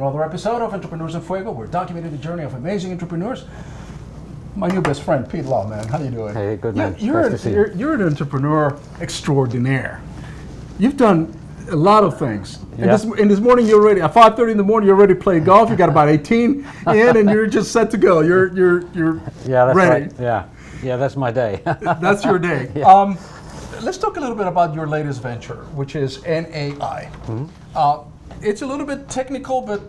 another episode of Entrepreneurs in Fuego. We're documenting the journey of amazing entrepreneurs. My new best friend, Pete Law, man. How you doing? Hey, good man. You're an entrepreneur extraordinaire. You've done a lot of things. Yeah. And this morning you're ready. At 5:30 in the morning, you're ready to play golf. You got about 18 in, and you're just set to go. You're yeah, that's ready. right. Yeah, that's my day. That's your day. Yeah. Let's talk a little bit about your latest venture, which is NAI. Mm-hmm. It's a little bit technical, but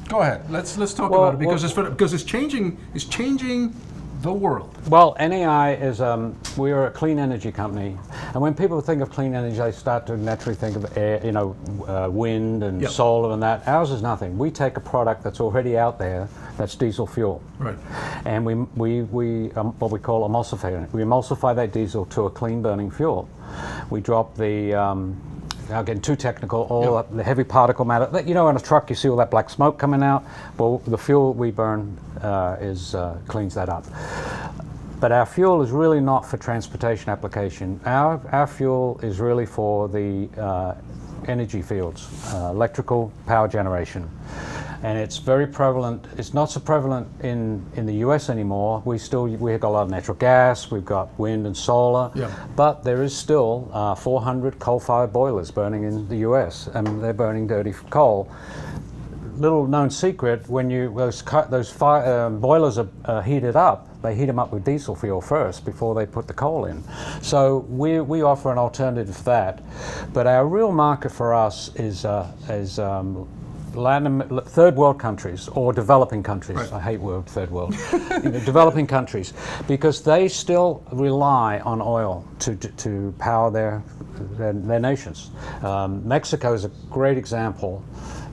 go ahead. Let's talk about it because it's changing the world. Well, NAI is we are a clean energy company, and when people think of clean energy, they start to naturally think of air, wind and solar and that. Ours is nothing. We take a product that's already out there, that's diesel fuel, right? And we what we call emulsify it. We emulsify that diesel to a clean burning fuel. We drop the I'll get too technical, the heavy particle matter. In a truck you see all that black smoke coming out. Well, the fuel we burn cleans that up. But our fuel is really not for transportation application. Our fuel is really for the energy fields, electrical power generation. And it's very prevalent. It's not so prevalent in the US anymore. We've got a lot of natural gas, we've got wind and solar, but there is still 400 coal-fired boilers burning in the US, and they're burning dirty coal. Little known secret, when those boilers are heated up, they heat them up with diesel fuel first before they put the coal in. So we offer an alternative to that. But our real market for us is third world countries or developing countries. Right. I hate word third world. Developing countries, because they still rely on oil to power their nations. Mexico is a great example.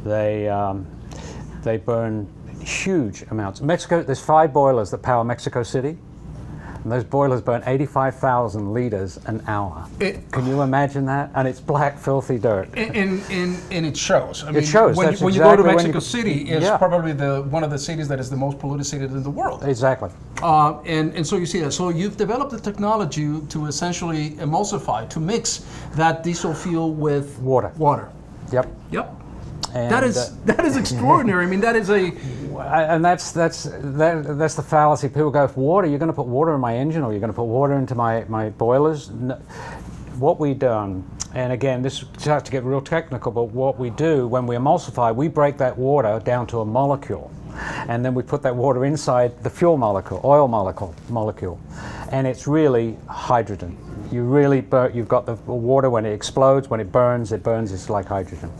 They burn huge amounts. Mexico, there's 5 boilers that power Mexico City. And those boilers burn 85,000 liters an hour. Can you imagine that? And it's black, filthy dirt. And it shows. I mean, it shows. When you go to Mexico City, it's probably one of the cities that is the most polluted city in the world. Exactly. And so you see that. So you've developed the technology to essentially emulsify, to mix that diesel fuel with water. Yep. And that is extraordinary. I mean, that is that's the fallacy. People go, water, you're going to put water in my engine, or you're going to put water into my boilers. No. What we done, and again, this starts to get real technical, but what we do when we emulsify, we break that water down to a molecule, and then we put that water inside the fuel molecule, oil molecule, and it's really hydrogen. You've got the water. When it explodes, when it burns, it's like hydrogen.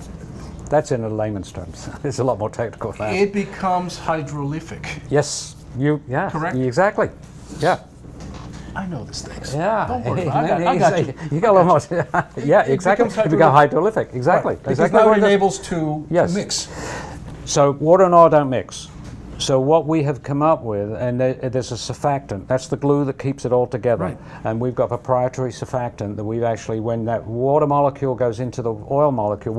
That's in a layman's terms. It's a lot more technical than that. It becomes hydrolytic. Yes, correct. Exactly. Yeah. I know these things. Yeah. Don't worry. I got you. You got a lot more. Yeah, exactly. It becomes hydrolytic. Exactly. Right. Because now it enables to mix. So water and oil don't mix. So what we have come up with, and there's a surfactant. That's the glue that keeps it all together. Right. And we've got proprietary surfactant that we've actually, when that water molecule goes into the oil molecule,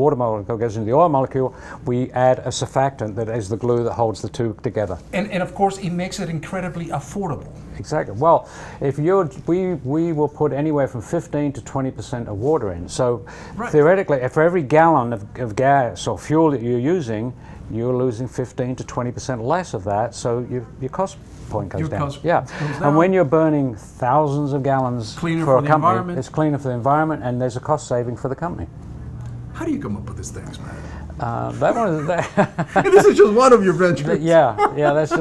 we add a surfactant that is the glue that holds the two together. And of course, it makes it incredibly affordable. Exactly. Well, we will put anywhere from 15 to 20% of water in. So theoretically, for every gallon of gas or fuel that you're using, you're losing 15 to 20% less of that, so your cost point goes down. And when you're burning thousands of gallons for a company, it's cleaner for the environment, and there's a cost saving for the company. How do you come up with these things, man? This is just one of your ventures. That's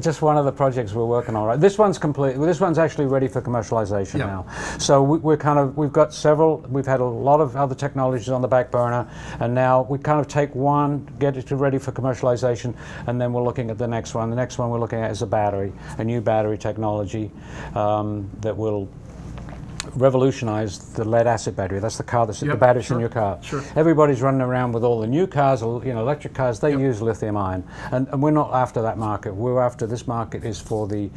just one of the projects we're working on. Right, this one's complete. This one's actually ready for commercialization now. So we've got several. We've had a lot of other technologies on the back burner, and now we kind of take one, get it ready for commercialization, and then we're looking at the next one. The next one we're looking at is a new battery technology that will revolutionize the lead acid battery. That's the car the batteries in your car. Sure. Everybody's running around with all the new cars, electric cars. They use lithium ion, and we're not after that market. We're after this market is the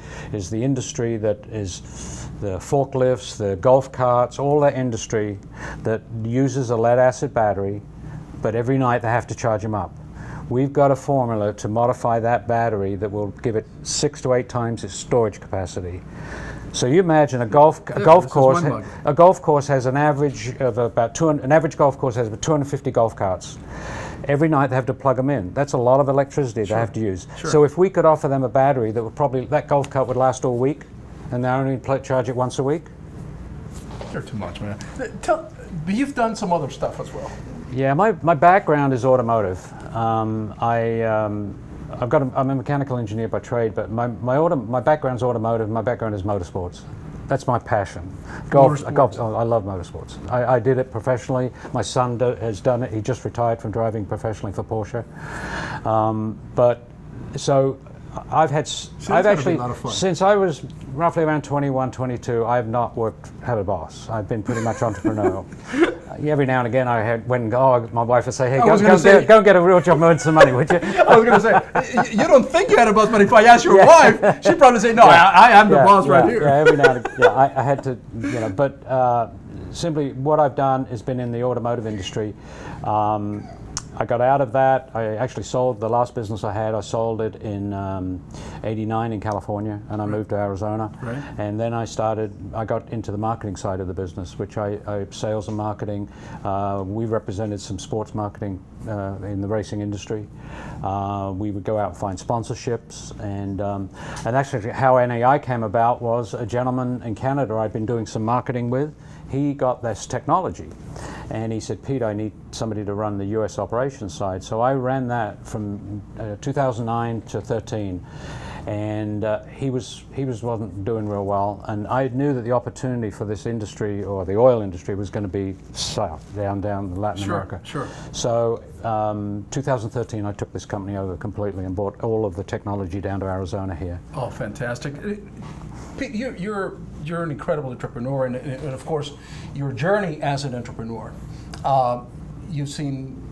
industry that is the forklifts, the golf carts, all that industry that uses a lead acid battery, but every night they have to charge them up. We've got a formula to modify that battery that will give it 6 to 8 times its storage capacity. So you imagine a golf course has an average of about an average golf course has about 250 golf carts. Every night they have to plug them in. That's a lot of electricity they have to use. So if we could offer them a battery that would probably, that golf cart would last all week, and they only charge it once a week. You're too much, man. But you've done some other stuff as well. Yeah, my background is automotive. I'm a mechanical engineer by trade, but my background's automotive. My background is motorsports. That's my passion. Golf. I love motorsports. I did it professionally. My son has done it. He just retired from driving professionally for Porsche. I've actually, since I was roughly around 21, 22, I have not had a boss. I've been pretty much entrepreneurial. Every now and again I had, my wife would say, hey, go and get a real job and earn some money, would you? I was going to say, you don't think you had a boss, but if I ask your wife, she'd probably say, no, I am the boss right here. Yeah, every now and again, I had to, but simply what I've done has been in the automotive industry. I got out of that. I actually sold the last business I had. I sold it in '89 in California, and I moved to Arizona. Right. And then I got into the marketing side of the business, which I sales and marketing. We represented some sports marketing in the racing industry. We would go out and find sponsorships, and actually how NAI came about was a gentleman in Canada I'd been doing some marketing with. He got this technology, and he said, Pete, I need somebody to run the US operations side. So I ran that from 2009 to 13, and he wasn't doing real well, and I knew that the opportunity for this industry, or the oil industry, was going to be south, down Latin America. Sure. So 2013 I took this company over completely and brought all of the technology down to Arizona here. Oh, fantastic. Pete, you're an incredible entrepreneur, and of course, your journey as an entrepreneur. You've seen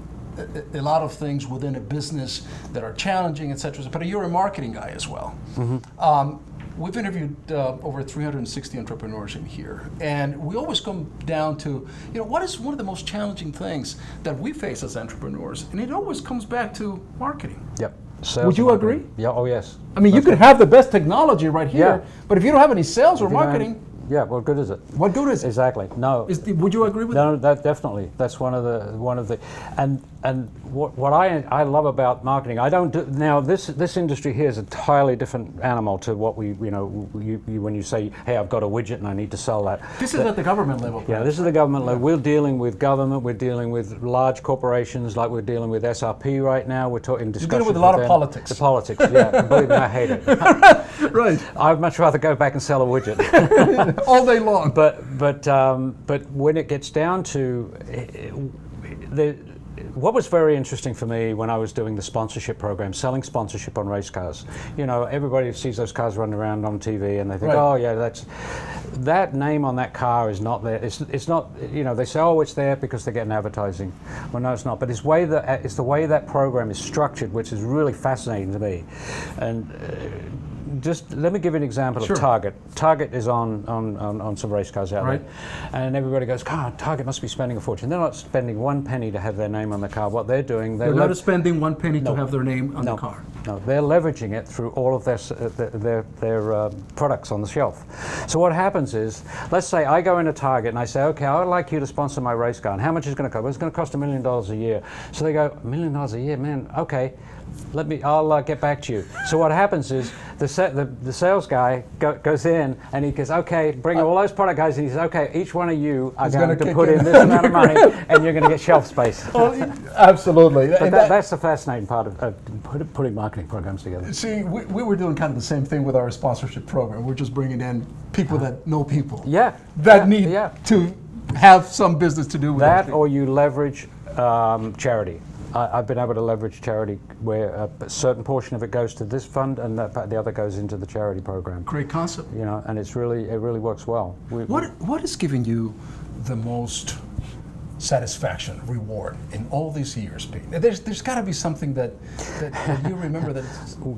a lot of things within a business that are challenging, et cetera, but you're a marketing guy as well. Mm-hmm. We've interviewed over 360 entrepreneurs in here, and we always come down to, what is one of the most challenging things that we face as entrepreneurs? And it always comes back to marketing. Yep. Would you agree? Yeah. Oh, yes. I mean, you could have the best technology right here, but if you don't have any sales or marketing, what good is it? What good is it? Exactly. No. Would you agree with that? No, that definitely. That's one of the, and what I love about marketing. I don't do now. This industry here is a entirely different animal to what we when you say, hey, I've got a widget and I need to sell that. This is at the government level. Yeah, this is the government level. We're dealing with government. We're dealing with large corporations, like we're dealing with SRP right now. We're talking discussions. You're dealing with a lot of politics. The politics, yeah. Believe me, I hate it. Right. I'd much rather go back and sell a widget. All day long. But when it gets down to what was very interesting for me when I was doing the sponsorship program, selling sponsorship on race cars. Everybody sees those cars running around on TV and they think, oh yeah, that name on that car is not there. It's not. They say, oh, it's there because they're getting advertising. Well, no, it's not. But it's the way that program is structured, which is really fascinating to me. And just let me give you an example of Target. Target is on some race cars out there, and everybody goes, God, Target must be spending a fortune. They're not spending one penny to have their name on the car. What they're doing, they're not spending one penny to have their name on the car. No, they're leveraging it through all of their products on the shelf. So what happens is, let's say I go into Target and I say, okay, I would like you to sponsor my race car. And how much is it going to cost? Well, it's going to cost $1 million a year. So they go, $1 million a year, man, okay. I'll get back to you. So what happens is the sales guy goes in and he goes, okay, bring all those product guys, and he says, okay, each one of you are going to put in this amount of money, and you're going to get shelf space. Absolutely. But that's the fascinating part of putting marketing programs together. See, we were doing kind of the same thing with our sponsorship program. We're just bringing in people that know people. Yeah. That need to have some business to do with that, or you leverage charity. I've been able to leverage charity where a certain portion of it goes to this fund and the other goes into the charity program. Great concept. And it really works well. What is giving you the most satisfaction, reward in all these years, Pete? There's got to be something that you remember that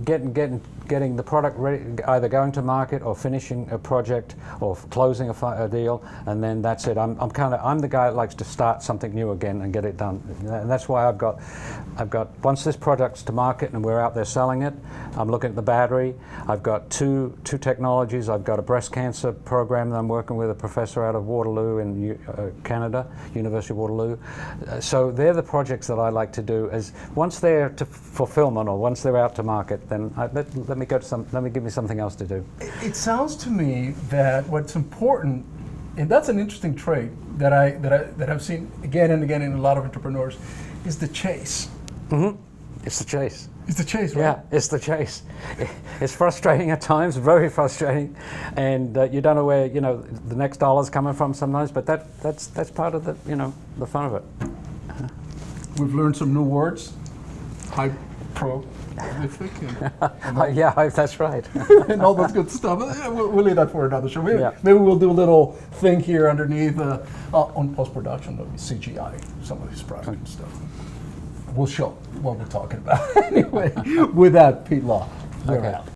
getting the product ready, either going to market or finishing a project or closing a deal, and then that's it. I'm the guy that likes to start something new again and get it done, and that's why I've got once this product's to market and we're out there selling it, I'm looking at the battery. I've got two technologies. I've got a breast cancer program that I'm working with a professor out of Waterloo in Canada, University especially Waterloo. So they're the projects that I like to do. As once they're to fulfillment or once they're out to market, then let me give me something else to do. It sounds to me that what's important, and that's an interesting trait that I've seen again and again in a lot of entrepreneurs, is the chase. It's the chase. It's the chase, right? Yeah, it's the chase. It's frustrating at times, very frustrating, and you don't know where the next dollar's coming from sometimes. But that's part of the the fun of it. We've learned some new words, high prolific, Yeah, that's right. and all that good stuff. We'll leave that for another show. Maybe we'll do a little thing here underneath on post production. There'll be CGI some of these projects and stuff. We'll show what we're talking about. Anyway, with that, Pete Law, you're out.